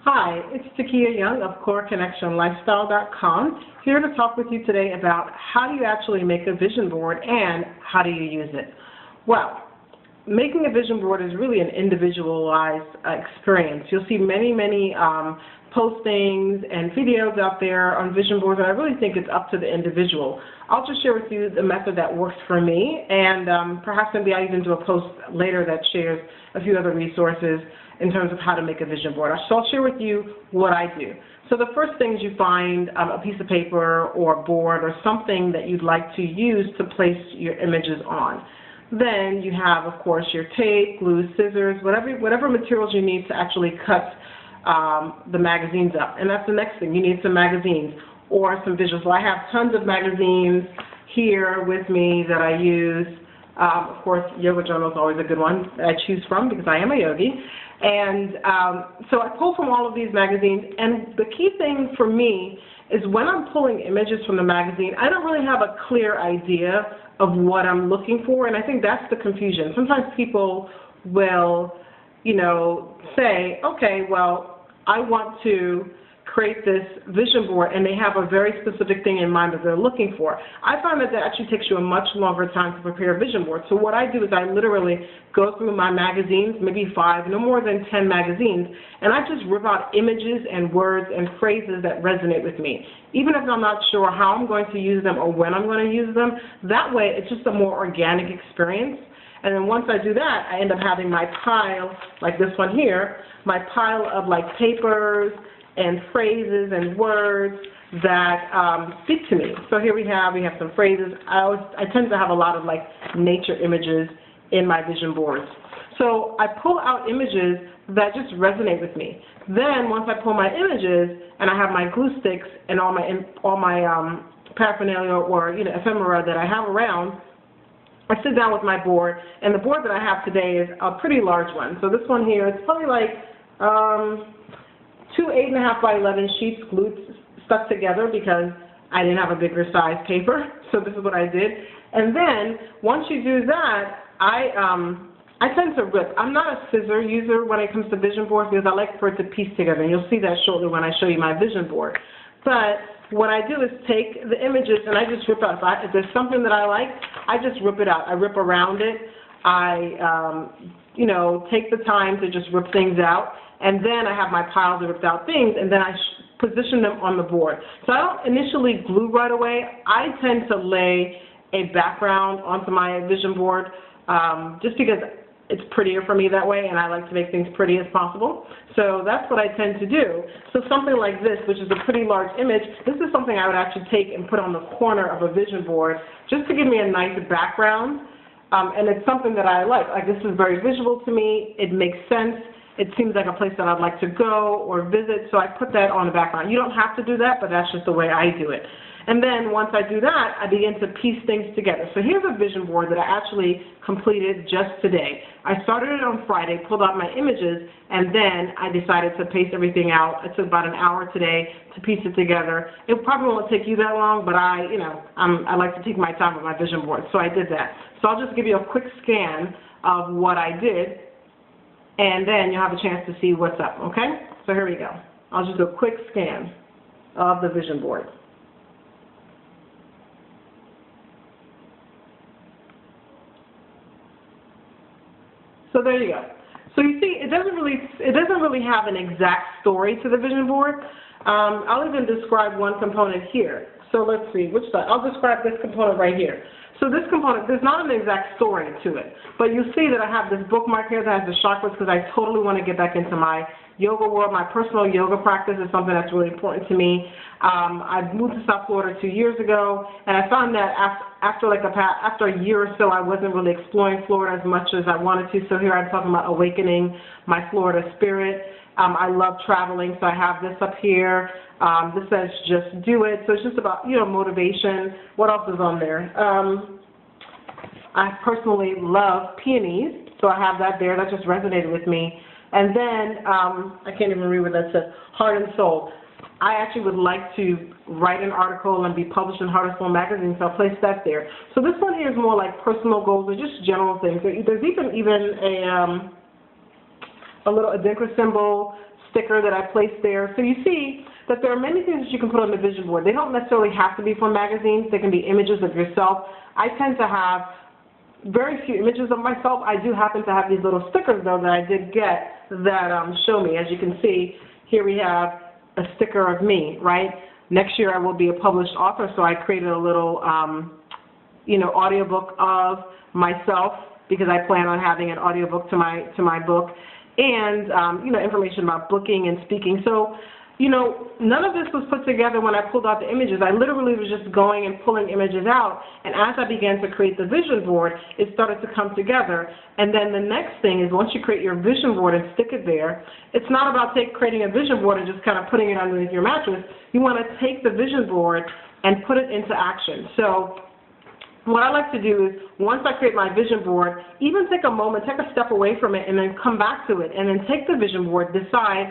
Hi, it's Takeyah Young of CoreConnectionLifestyle.com, here to talk with you today about how do you actually make a vision board and how do you use it. Well, making a vision board is really an individualized experience. You'll see many postings and videos out there on vision boards, and I really think it's up to the individual. I'll just share with you the method that works for me, and perhaps maybe I'll even do a post later that shares a few other resources in terms of how to make a vision board. So I'll share with you what I do. So the first thing is you find a piece of paper or a board or something that you'd like to use to place your images on. Then you have, of course, your tape, glue, scissors, whatever materials you need to actually cut the magazines up. And that's the next thing. You need some magazines or some visuals. Well, I have tons of magazines here with me that I use. Of course, Yoga Journal is always a good one that I choose from because I am a yogi. And so I pull from all of these magazines, and the key thing for me is when I'm pulling images from the magazine, I don't really have a clear idea of what I'm looking for, and I think that's the confusion. Sometimes people will, say, okay, well, I want to create this vision board, and they have a very specific thing in mind that they're looking for. I find that actually takes you a much longer time to prepare a vision board. So what I do is I literally go through my magazines, maybe 5, no more than 10 magazines, and I just rip out images and words and phrases that resonate with me. Even if I'm not sure how I'm going to use them or when I'm going to use them, that way it's just a more organic experience. And then once I do that, I end up having my pile, like this one here, my pile of like papers and phrases and words that speak to me. So here we have some phrases. I tend to have a lot of like nature images in my vision boards. So I pull out images that just resonate with me. Then once I pull my images and I have my glue sticks and all my paraphernalia or ephemera that I have around, I sit down with my board, and the board that I have today is a pretty large one. So this one here, it's probably like 2 8.5 by 11 sheets glued, stuck together because I didn't have a bigger size paper. So this is what I did. And then once you do that, I tend to rip. I'm not a scissor user when it comes to vision boards because I like for it to piece together. And you'll see that shortly when I show you my vision board. But what I do is take the images and I just rip out. If there's something that I like, I just rip it out. I rip around it. I, take the time to just rip things out. And then I have my piles of ripped out things, and then I position them on the board. So I don't initially glue right away. I tend to lay a background onto my vision board just because it's prettier for me that way, and I like to make things pretty as possible. So that's what I tend to do. So something like this, which is a pretty large image, this is something I would actually take and put on the corner of a vision board just to give me a nice background. And it's something that I like. Like, this is very visual to me. It makes sense. It seems like a place that I'd like to go or visit, so I put that on the background. You don't have to do that, but that's just the way I do it. And then once I do that, I begin to piece things together. So here's a vision board that I actually completed just today. I started it on Friday, pulled out my images, and then I decided to paste everything out. It took about an hour today to piece it together. It probably won't take you that long, but I like to take my time with my vision board, so I did that. So I'll just give you a quick scan of what I did, and then you'll have a chance to see what's up, okay? So here we go. I'll just do a quick scan of the vision board. So there you go. So you see, it doesn't really have an exact story to the vision board. I'll even describe one component here. So let's see, which side? I'll describe this component right here. So this component, there's not an exact story to it, but you see that I have this bookmark here that has the chakras because I totally want to get back into my yoga world. My personal yoga practice is something that's really important to me. I moved to South Florida 2 years ago, and I found that after a year or so, I wasn't really exploring Florida as much as I wanted to. So here I'm talking about awakening my Florida spirit. I love traveling, so I have this up here. This says just do it. So it's just about, motivation. What else is on there? I personally love peonies, so I have that there. That just resonated with me. And then, I can't even read what that says, Heart and Soul. I actually would like to write an article and be published in Heart and Soul magazine, so I'll place that there. So this one here is more like personal goals or just general things. There's even a little adinkra symbol, sticker that I placed there. So you see that there are many things that you can put on the vision board. They don't necessarily have to be from magazines. They can be images of yourself. I tend to have very few images of myself. I do happen to have these little stickers, though, that I did get that show me. As you can see, here we have a sticker of me, right? Next year I will be a published author, so I created a little, audiobook of myself, because I plan on having an audiobook to my book, and information about booking and speaking. So, none of this was put together when I pulled out the images. I literally was just going and pulling images out, and as I began to create the vision board, it started to come together. And then the next thing is, once you create your vision board and stick it there, it's not about creating a vision board and just kind of putting it underneath your mattress. You want to take the vision board and put it into action. So what I like to do is, once I create my vision board, even take a moment, take a step away from it, and then come back to it, and then take the vision board, decide.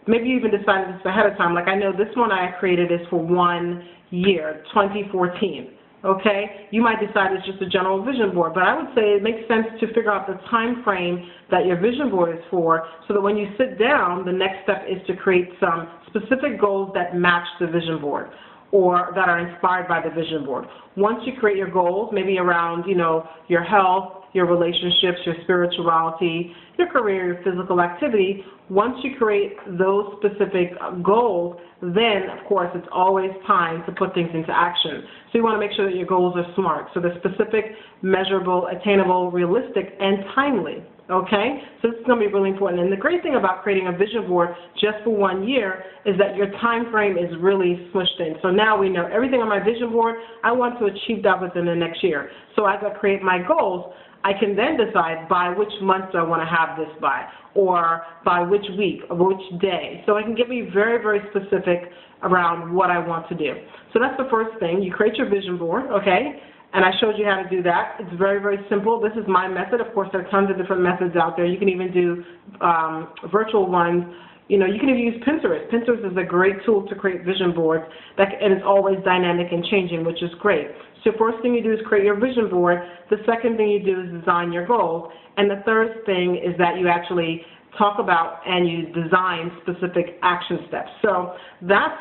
Maybe you even decided this ahead of time. Like, I know this one I created is for 1 year, 2014. Okay? You might decide it's just a general vision board, but I would say it makes sense to figure out the time frame that your vision board is for, so that when you sit down, the next step is to create some specific goals that match the vision board, or that are inspired by the vision board. Once you create your goals, maybe around, your health, your relationships, your spirituality, your career, your physical activity, once you create those specific goals, then, of course, it's always time to put things into action. So you want to make sure that your goals are SMART. So they're specific, measurable, attainable, realistic, and timely. Okay? So this is going to be really important. And the great thing about creating a vision board just for 1 year is that your time frame is really smushed in. So now we know everything on my vision board, I want to achieve that within the next year. So as I create my goals, I can then decide by which month do I want to have this by, or by which week, or which day. So it can get me very, very specific around what I want to do. So that's the first thing. You create your vision board, okay? And I showed you how to do that. It's very, very simple. This is my method. Of course, there are tons of different methods out there. You can even do virtual ones. You can even use Pinterest. Pinterest is a great tool to create vision boards, and it's always dynamic and changing, which is great. So first thing you do is create your vision board. The second thing you do is design your goals. And the third thing is that you actually talk about and you design specific action steps. So that's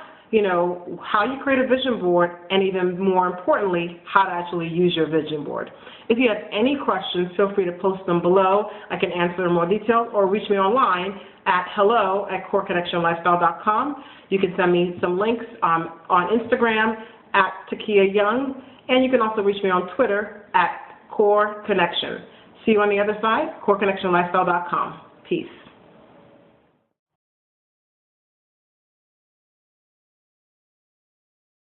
how you create a vision board, and even more importantly, how to actually use your vision board. If you have any questions, feel free to post them below. I can answer in more detail, or reach me online at hello@coreconnectionlifestyle.com. You can send me some links on Instagram at Takeyah Young, and you can also reach me on Twitter at Core Connection. See you on the other side, coreconnectionlifestyle.com. Peace.